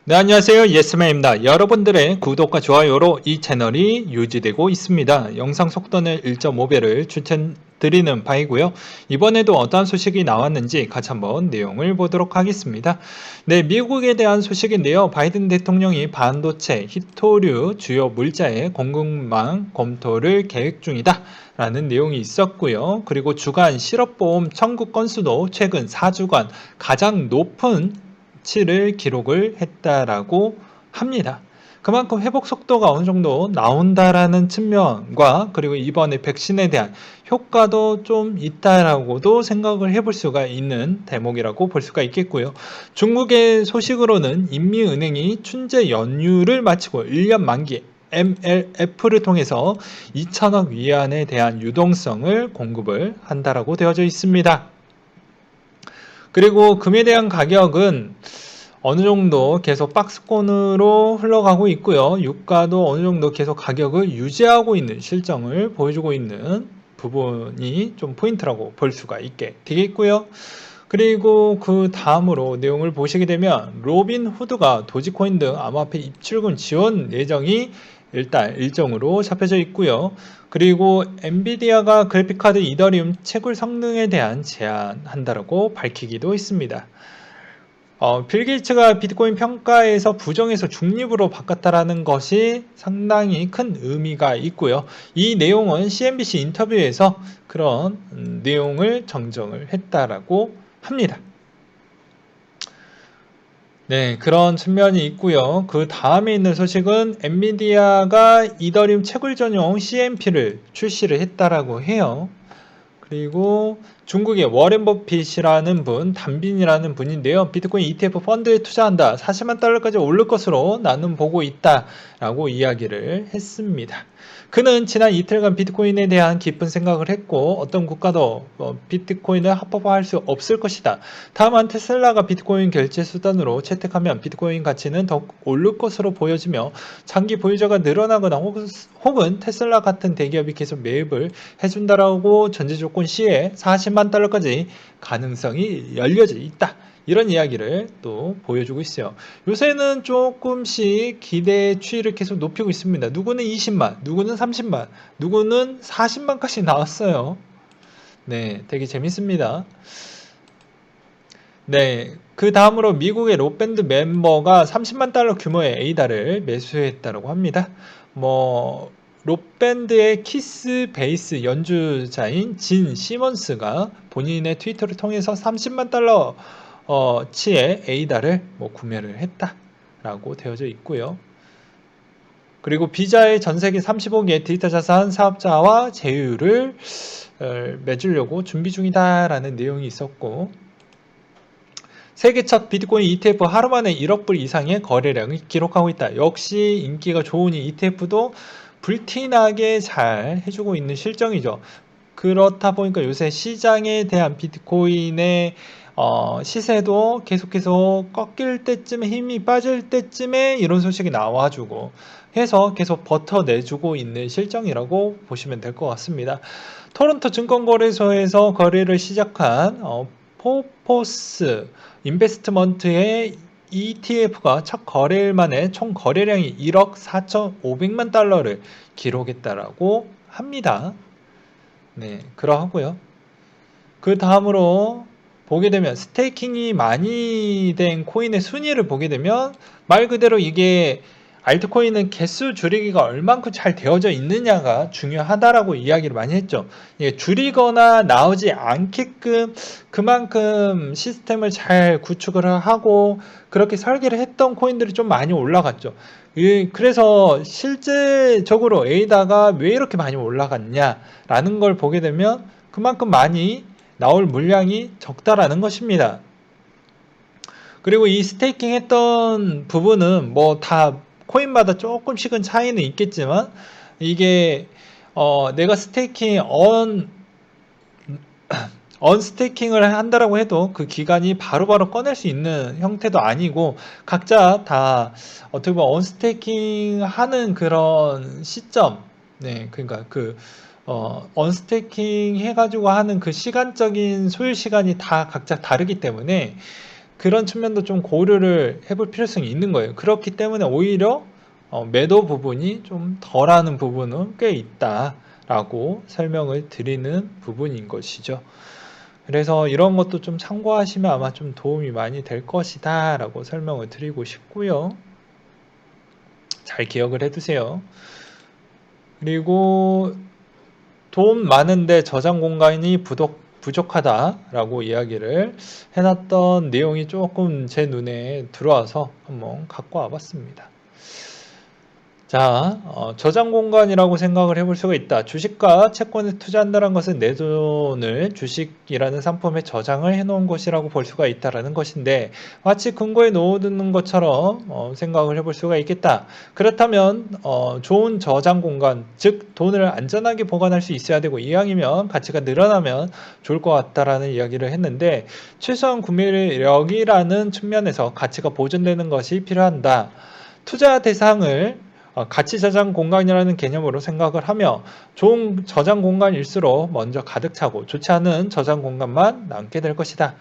네, 안녕하세요. 예스맨입니다. 여러분들의 구독과 좋아요로 이 채널이 유지되고 있습니다. 영상 속도는 1.5배를 추천드리는 바이고요. 이번에도 어떠한 소식이 나왔는지 같이 한번 내용을 보도록 하겠습니다. 네, 미국에 대한 소식인데요. 바이든 대통령이 반도체, 히토류 주요 물자의 공급망 검토를 계획 중이다. 라는 내용이 있었고요. 그리고 주간 실업보험 청구 건수도 최근 4주간 가장 높은 치를 기록을 했다라고 합니다. 그만큼 회복 속도가 어느 정도 나온다라는 측면과 그리고 이번에 백신에 대한 효과도 좀 있다라고도 생각을 해볼 수가 있는 대목이라고 볼 수가 있겠고요. 중국의 소식으로는 인민은행이 춘제 연휴를 마치고 1년 만기 MLF를 통해서 2천억 위안에 대한 유동성을 공급을 한다라고 되어져 있습니다. 그리고 금에 대한 가격은 어느 정도 계속 박스권으로 흘러가고 있고요. 유가도 어느 정도 계속 가격을 유지하고 있는 실정을 보여주고 있는 부분이 좀 포인트라고 볼 수가 있게 되겠고요. 그리고 그 다음으로 내용을 보시게 되면 로빈 후드가 도지코인 등 암호화폐 입출금 지원 예정이 일단 일정으로 잡혀져 있고요. 그리고 엔비디아가 그래픽카드 이더리움 채굴 성능에 대한 제한한다라고 밝히기도 했습니다. 빌 게이츠가 비트코인 평가에서 부정에서 중립으로 바꿨다라는 것이 상당히 큰 의미가 있고요. 이 내용은 CNBC 인터뷰에서 그런 내용을 정정을 했다라고 합니다. 네, 그런 측면이 있고요. 그 다음에 있는 소식은 엔비디아가 이더리움 채굴 전용 CMP를 출시를 했다라고 해요. 그리고 중국의 워렌 버핏이라는 분, 담빈이라는 분인데요. 비트코인 ETF 펀드에 투자한다. 40만 달러까지 오를 것으로 나는 보고 있다라고 이야기를 했습니다. 그는 지난 이틀간 비트코인에 대한 깊은 생각을 했고 어떤 국가도 비트코인을 합법화할 수 없을 것이다. 다만 테슬라가 비트코인 결제 수단으로 채택하면 비트코인 가치는 더 오를 것으로 보여지며 장기 보유자가 늘어나거나 혹은 테슬라 같은 대기업이 계속 매입을 해준다라고 전제 조건 시에 40만 달러까지 가능성이 열려져 있다. 이런 이야기를 또 보여주고 있어요. 요새는 조금씩 기대 추이를 계속 높이고 있습니다. 누구는 20만, 누구는 30만, 누구는 40만까지 나왔어요. 네, 되게 재밌습니다. 네, 그 다음으로 미국의 록밴드 멤버가 30만 달러 규모의 에이다를 매수했다고 합니다. 록밴드의 키스 베이스 연주자인 진 시먼스가 본인의 트위터를 통해서 30만 달러 치의 에이다를 구매를 했다라고 되어져 있고요. 그리고 비자의 전 세계 35개의 디지털 자산 사업자와 제휴를 맺으려고 준비 중이다라는 내용이 있었고, 세계 첫 비트코인 ETF 하루 만에 1억 불 이상의 거래량을 기록하고 있다. 역시 인기가 좋은 이 ETF도 불티나게 잘 해주고 있는 실정이죠. 그렇다 보니까 요새 시장에 대한 비트코인의 시세도 계속 꺾일 때쯤에 힘이 빠질 때쯤에 이런 소식이 나와주고 해서 계속 버텨내주고 있는 실정이라고 보시면 될 것 같습니다. 토론토 증권거래소에서 거래를 시작한 포포스 인베스트먼트의 ETF가 첫 거래일 만에 총 거래량이 1억 4,500만 달러를 기록했다라고 합니다. 네, 그러하고요. 그 다음으로 보게 되면 스테이킹이 많이 된 코인의 순위를 보게 되면 말 그대로 이게 알트코인은 개수 줄이기가 얼만큼 잘 되어져 있느냐가 중요하다라고 이야기를 많이 했죠. 예, 줄이거나 나오지 않게끔 그만큼 시스템을 잘 구축을 하고 그렇게 설계를 했던 코인들이 좀 많이 올라갔죠. 예, 그래서 실제적으로 에이다가 왜 이렇게 많이 올라갔냐라는 걸 보게 되면 그만큼 많이 나올 물량이 적다라는 것입니다. 그리고 이 스테이킹 했던 부분은 다 코인마다 조금씩은 차이는 있겠지만 이게 내가 스테이킹 언스테이킹을 한다라고 해도 그 기간이 바로바로 꺼낼 수 있는 형태도 아니고 각자 다 어떻게 보면 언스테이킹 하는 그런 시점, 네, 그러니까 언스테이킹 해가지고 하는 그 시간적인 소요 시간이 다 각자 다르기 때문에 그런 측면도 좀 고려를 해볼 필요성이 있는 거예요. 그렇기 때문에 오히려 매도 부분이 좀 덜하는 부분은 꽤 있다라고 설명을 드리는 부분인 것이죠. 그래서 이런 것도 좀 참고하시면 아마 좀 도움이 많이 될 것이다 라고 설명을 드리고 싶고요. 잘 기억을 해두세요. 그리고 돈 많은데 저장 공간이 부족하다라고 이야기를 해놨던 내용이 조금 제 눈에 들어와서 한번 갖고 와봤습니다. 자, 저장 공간이라고 생각을 해볼 수가 있다. 주식과 채권에 투자한다는 것은 내 돈을 주식이라는 상품에 저장을 해놓은 것이라고 볼 수가 있다라는 것인데 마치 금고에 넣어두는 것처럼 생각을 해볼 수가 있겠다. 그렇다면 좋은 저장 공간, 즉 돈을 안전하게 보관할 수 있어야 되고 이왕이면 가치가 늘어나면 좋을 것 같다라는 이야기를 했는데 최소한 구매력이라는 측면에서 가치가 보존되는 것이 필요한다. 투자 대상을 가치 저장 공간이라는 개념으로 생각을 하며 좋은 저장 공간일수록 먼저 가득 차고 좋지 않은 저장 공간만 남게 될 것이다.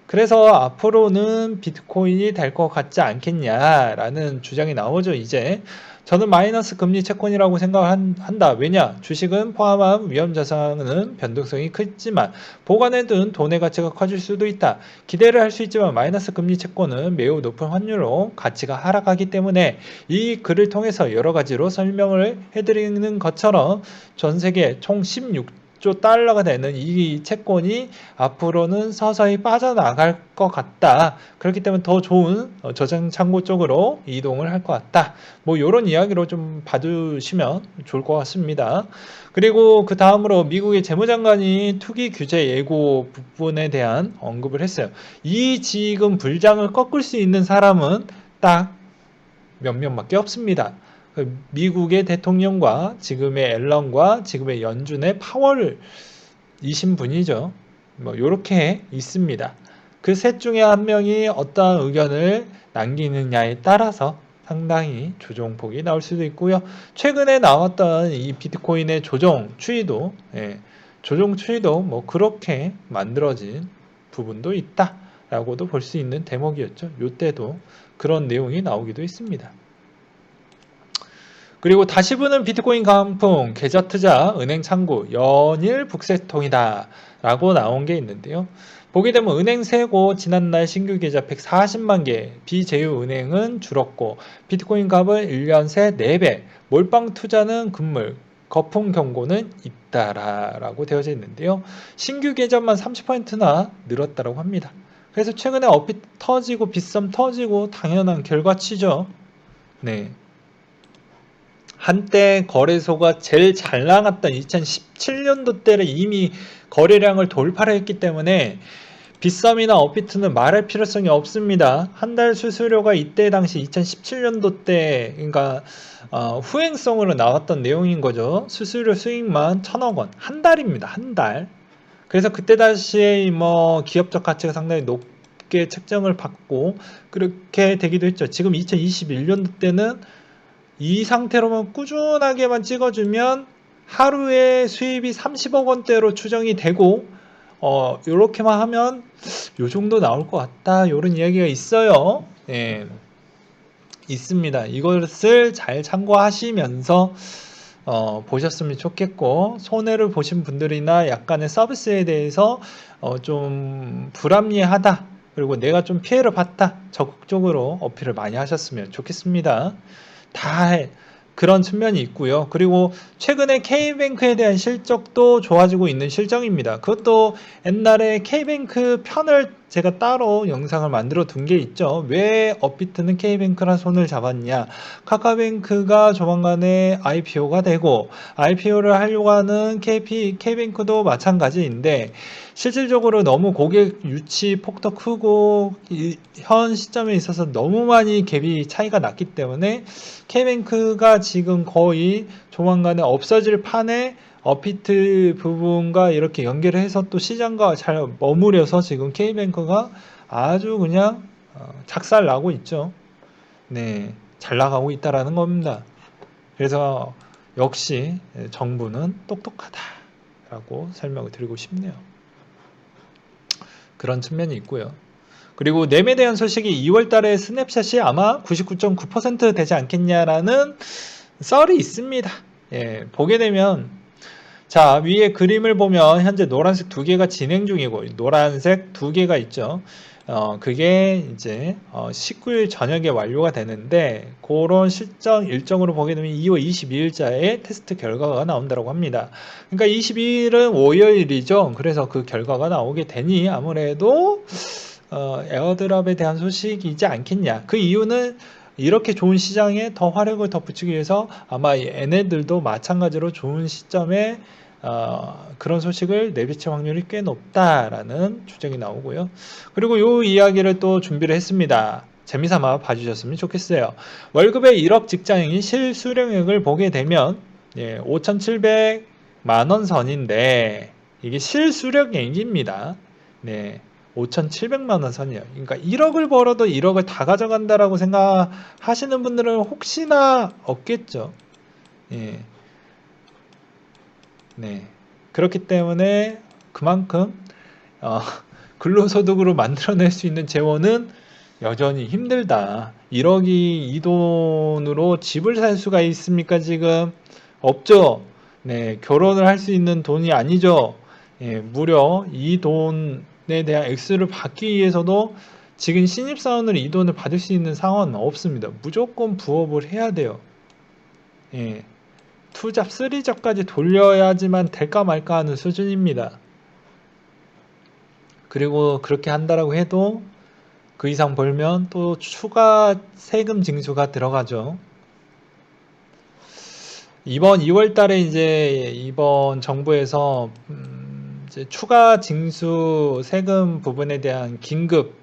그래서 앞으로는 비트코인이 될 것 같지 않겠냐라는 주장이 나오죠. 이제 저는 마이너스 금리 채권이라고 생각한다. 왜냐? 주식은 포함한 위험 자산은 변동성이 크지만 보관해둔 돈의 가치가 커질 수도 있다. 기대를 할 수 있지만 마이너스 금리 채권은 매우 높은 환율로 가치가 하락하기 때문에 이 글을 통해서 여러 가지로 설명을 해드리는 것처럼 전 세계 총 16조 달러가 되는 이 채권이 앞으로는 서서히 빠져나갈 것 같다. 그렇기 때문에 더 좋은 저장 창고 쪽으로 이동을 할 것 같다. 뭐 이런 이야기로 좀 봐주시면 좋을 것 같습니다. 그리고 그 다음으로 미국의 재무장관이 투기 규제 예고 부분에 대한 언급을 했어요. 이 지금 불장을 꺾을 수 있는 사람은 딱 몇 명밖에 없습니다. 미국의 대통령과 지금의 앨런과 지금의 연준의 파월 이신 분이죠. 뭐 이렇게 있습니다. 그 셋 중에 한 명이 어떠한 의견을 남기느냐에 따라서 상당히 조정폭이 나올 수도 있고요. 최근에 나왔던 이 비트코인의 조정 추이도 조정 추이도 뭐 그렇게 만들어진 부분도 있다라고도 볼 수 있는 대목이었죠. 이때도 그런 내용이 나오기도 했습니다. 그리고 다시 보는 비트코인 강풍, 계좌 투자, 은행 창구, 연일 북새통이다 라고 나온 게 있는데요. 보게 되면 은행 세고 지난날 신규 계좌 140만 개, 비제휴 은행은 줄었고 비트코인 값은 1년 새 4배, 몰빵 투자는 금물, 거품 경고는 잇따라라고 되어져 있는데요. 신규 계좌만 30%나 늘었다고 합니다. 그래서 최근에 업이 터지고 빗썸 터지고 당연한 결과치죠. 네. 한때 거래소가 제일 잘 나갔던 2017년도 때를 이미 거래량을 돌파를 했기 때문에 빗썸이나 업비트는 말할 필요성이 없습니다. 한 달 수수료가 이때 당시 2017년도 때 그러니까 후행성으로 나왔던 내용인 거죠. 수수료 수익만 1,000억 원. 한 달입니다. 한 달. 그래서 그때 당시에 뭐 기업적 가치가 상당히 높게 책정을 받고 그렇게 되기도 했죠. 지금 2021년도 때는 이 상태로만 꾸준하게만 찍어주면 하루에 수입이 30억 원대로 추정이 되고 요렇게만 하면 요 정도 나올 것 같다 요런 이야기가 있어요. 예, 있습니다. 이것을 잘 참고하시면서 보셨으면 좋겠고 손해를 보신 분들이나 약간의 서비스에 대해서 좀 불합리하다 그리고 내가 좀 피해를 봤다 적극적으로 어필을 많이 하셨으면 좋겠습니다. 다 그런 측면이 있고요. 그리고 최근에 K뱅크에 대한 실적도 좋아지고 있는 실정입니다. 그것도 옛날에 K뱅크 편을 제가 따로 영상을 만들어 둔 게 있죠. 왜 업비트는 K뱅크랑 손을 잡았냐. 카카뱅크가 조만간에 IPO가 되고 IPO를 하려고 하는 K뱅크도 마찬가지인데 실질적으로 너무 고객 유치 폭도 크고 현 시점에 있어서 너무 많이 갭이 차이가 났기 때문에 K뱅크가 지금 거의 조만간에 없어질 판에 업비트 부분과 이렇게 연결을 해서 또 시장과 잘 머무려서 지금 K뱅크가 아주 그냥 작살 나고 있죠. 네, 잘 나가고 있다라는 겁니다. 그래서 역시 정부는 똑똑하다라고 설명을 드리고 싶네요. 그런 측면이 있고요. 그리고 램에 대한 소식이 2월 달에 스냅샷이 아마 99.9% 되지 않겠냐라는 썰이 있습니다. 예, 보게 되면 자, 위에 그림을 보면 현재 노란색 두 개가 진행 중이고 노란색 두 개가 있죠. 그게 이제 19일 저녁에 완료가 되는데 그런 실정 일정으로 보게 되면 2월 22일자에 테스트 결과가 나온다고 합니다. 그러니까 22일은 월요일이죠. 그래서 그 결과가 나오게 되니 아무래도 에어드랍에 대한 소식이지 않겠냐. 그 이유는 이렇게 좋은 시장에 더 화력을 덧붙이기 위해서 아마 얘네들도 마찬가지로 좋은 시점에 그런 소식을 내비칠 확률이 꽤 높다라는 추정이 나오고요. 그리고 이 이야기를 또 준비를 했습니다. 재미삼아 봐주셨으면 좋겠어요. 월급의 1억 직장인이 실수령액을 보게 되면 5,700만 원 선인데 이게 실수령액입니다. 네. 5,700만 원 선이에요. 그러니까 1억을 벌어도 1억을 다 가져간다라고 생각하시는 분들은 혹시나 없겠죠. 예. 네. 그렇기 때문에 그만큼 어, 근로소득으로 만들어낼 수 있는 재원은 여전히 힘들다. 1억이 이 돈으로 집을 살 수가 있습니까, 지금? 없죠. 네, 결혼을 할 수 있는 돈이 아니죠. 예, 무려 이 돈에 대한 액수를 받기 위해서도 지금 신입사원으로 이 돈을 받을 수 있는 상황은 없습니다. 무조건 부업을 해야 돼요. 예, 투잡, 쓰리잡까지 돌려야지만 될까 말까 하는 수준입니다. 그리고 그렇게 한다라고 해도 그 이상 벌면 또 추가 세금 징수가 들어가죠. 이번 2월 달에 이제 이번 정부에서 이제 추가 징수 세금 부분에 대한 긴급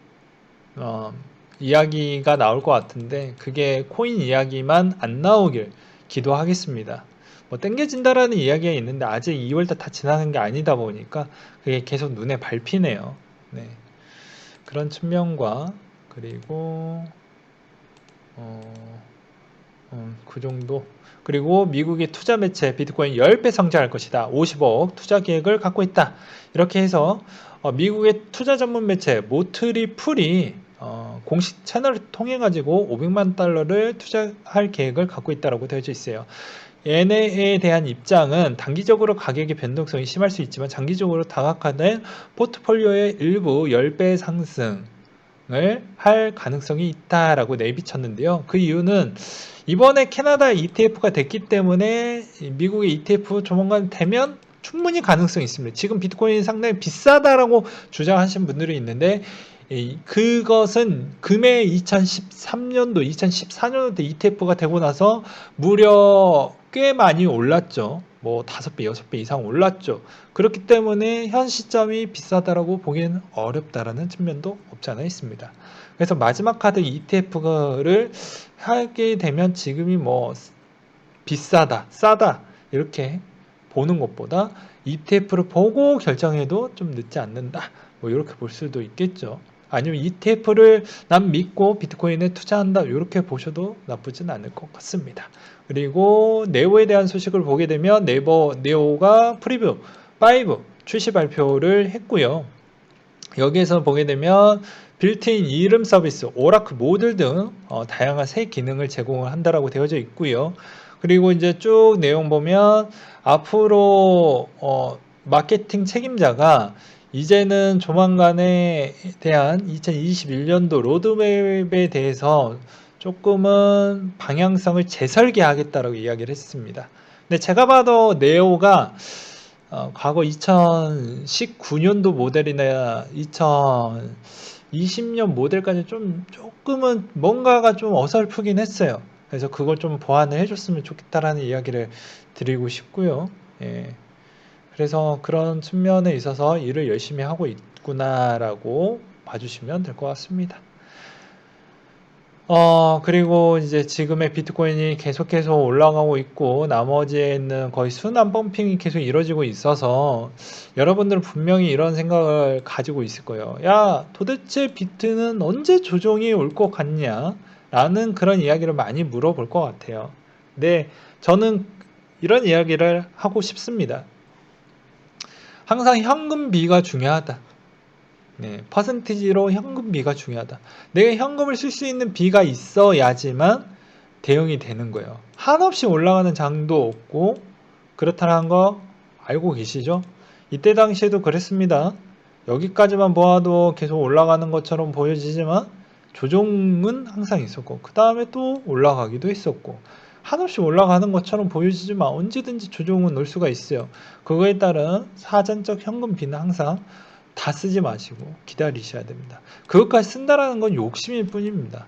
이야기가 나올 것 같은데 그게 코인 이야기만 안 나오길 기도하겠습니다. 뭐 땡겨진다라는 이야기가 있는데 아직 2월달 다 지나는 게 아니다 보니까 그게 계속 눈에 밟히네요. 네. 그런 측면과 그리고 그 정도. 그리고 미국의 투자 매체 비트코인 10배 성장할 것이다. 50억 투자 계획을 갖고 있다. 이렇게 해서 미국의 투자 전문 매체 모트리풀이 공식 채널을 통해 가지고 500만 달러를 투자할 계획을 갖고 있다고 되어져 있어요. 얘네에 대한 입장은 단기적으로 가격의 변동성이 심할 수 있지만 장기적으로 다각화된 포트폴리오의 일부 10배 상승 을 할 가능성이 있다라고 내비쳤는데요. 그 이유는 이번에 캐나다 ETF가 됐기 때문에 미국의 ETF 조만간 되면 충분히 가능성이 있습니다. 지금 비트코인이 상당히 비싸다라고 주장하시는 분들이 있는데 그것은 금해 2013년도, 2014년도 때 ETF가 되고 나서 무려 꽤 많이 올랐죠. 뭐 5배, 6배 이상 올랐죠. 그렇기 때문에 현 시점이 비싸다라고 보기에는 어렵다라는 측면도 없지 않아 있습니다. 그래서 마지막 카드 ETF를 하게 되면 지금이 뭐 비싸다, 싸다 이렇게 보는 것보다 ETF를 보고 결정해도 좀 늦지 않는다. 뭐 이렇게 볼 수도 있겠죠. 아니면 ETF를 난 믿고 비트코인에 투자한다. 이렇게 보셔도 나쁘진 않을 것 같습니다. 그리고 네오에 대한 소식을 보게 되면 네오가 프리뷰 5 출시 발표를 했고요. 여기에서 보게 되면 빌트인 이름 서비스, 오라클 모듈 등 다양한 새 기능을 제공을 한다라고 되어져 있고요. 그리고 이제 쭉 내용 보면 앞으로 마케팅 책임자가 이제는 조만간에 대한 2021년도 로드맵에 대해서 조금은 방향성을 재설계하겠다라고 이야기를 했습니다. 근데 제가 봐도 네오가 과거 2019년도 모델이나 2020년 모델까지 조금은 뭔가가 좀 어설프긴 했어요. 그래서 그걸 좀 보완을 해줬으면 좋겠다라는 이야기를 드리고 싶고요. 예. 그래서 그런 측면에 있어서 일을 열심히 하고 있구나라고 봐주시면 될 것 같습니다. 그리고 이제 지금의 비트코인이 계속해서 올라가고 있고, 나머지에는 거의 순환 펌핑이 계속 이루어지고 있어서, 여러분들은 분명히 이런 생각을 가지고 있을 거예요. 야, 도대체 비트는 언제 조정이 올 것 같냐? 라는 그런 이야기를 많이 물어볼 것 같아요. 근데 저는 이런 이야기를 하고 싶습니다. 항상 현금비가 중요하다. 네, 퍼센티지로 현금비가 중요하다. 내가 현금을 쓸 수 있는 비가 있어야지만 대응이 되는 거예요. 한없이 올라가는 장도 없고 그렇다는 거 알고 계시죠? 이때 당시에도 그랬습니다. 여기까지만 모아도 계속 올라가는 것처럼 보여지지만 조정은 항상 있었고 그 다음에 또 올라가기도 했었고 한없이 올라가는 것처럼 보여지지만 언제든지 조정은 올 수가 있어요. 그거에 따른 사전적 현금비는 항상 다 쓰지 마시고 기다리셔야 됩니다. 그것까지 쓴다라는 건 욕심일 뿐입니다.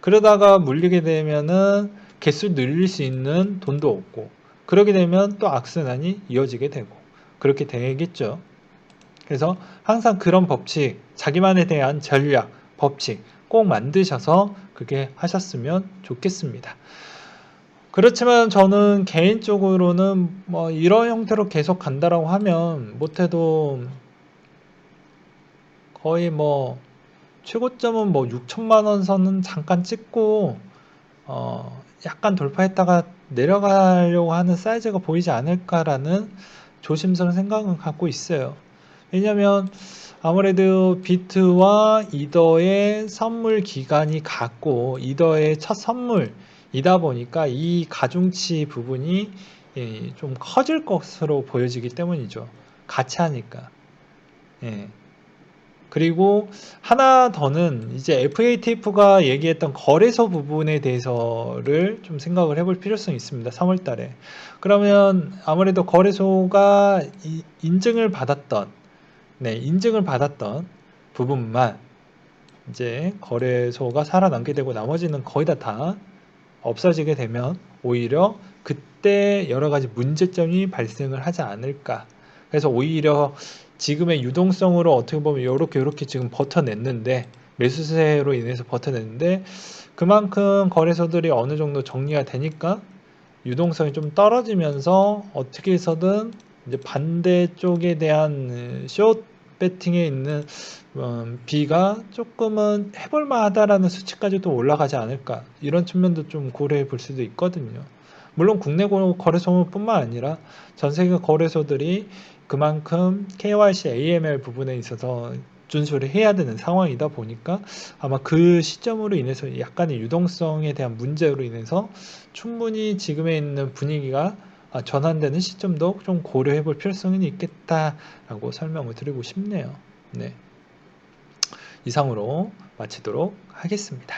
그러다가 물리게 되면은 개수 늘릴 수 있는 돈도 없고 그러게 되면 또 악순환이 이어지게 되고 그렇게 되겠죠. 그래서 항상 그런 법칙, 자기만에 대한 전략, 법칙 꼭 만드셔서 그게 하셨으면 좋겠습니다. 그렇지만 저는 개인적으로는 뭐 이런 형태로 계속 간다라고 하면 못해도 거의 뭐 최고점은 뭐 6천만 원 선은 잠깐 찍고 약간 돌파했다가 내려가려고 하는 사이즈가 보이지 않을까라는 조심스러운 생각은 갖고 있어요. 왜냐면 아무래도 비트와 이더의 선물 기간이 같고 이더의 첫 선물이다 보니까 이 가중치 부분이 좀 커질 것으로 보여지기 때문이죠. 같이 하니까. 예. 그리고 하나 더는 이제 FATF가 얘기했던 거래소 부분에 대해서를 좀 생각을 해볼 필요성이 있습니다. 3월 달에. 그러면 아무래도 거래소가 인증을 받았던, 네, 인증을 받았던 부분만 이제 거래소가 살아남게 되고 나머지는 거의 다 없어지게 되면 오히려 그때 여러 가지 문제점이 발생을 하지 않을까. 그래서 오히려 지금의 유동성으로 어떻게 보면 이렇게 지금 버텨냈는데 매수세로 인해서 버텨냈는데 그만큼 거래소들이 어느 정도 정리가 되니까 유동성이 좀 떨어지면서 어떻게 해서든 이제 반대쪽에 대한 숏 배팅에 있는 B가 조금은 해볼만하다라는 수치까지도 올라가지 않을까 이런 측면도 좀 고려해 볼 수도 있거든요. 물론 국내 거래소뿐만 아니라 전 세계 거래소들이 그만큼 KYC, AML 부분에 있어서 준수를 해야 되는 상황이다 보니까 아마 그 시점으로 인해서 약간의 유동성에 대한 문제로 인해서 충분히 지금에 있는 분위기가 전환되는 시점도 좀 고려해 볼 필요성이 있겠다라고 설명을 드리고 싶네요. 네. 이상으로 마치도록 하겠습니다.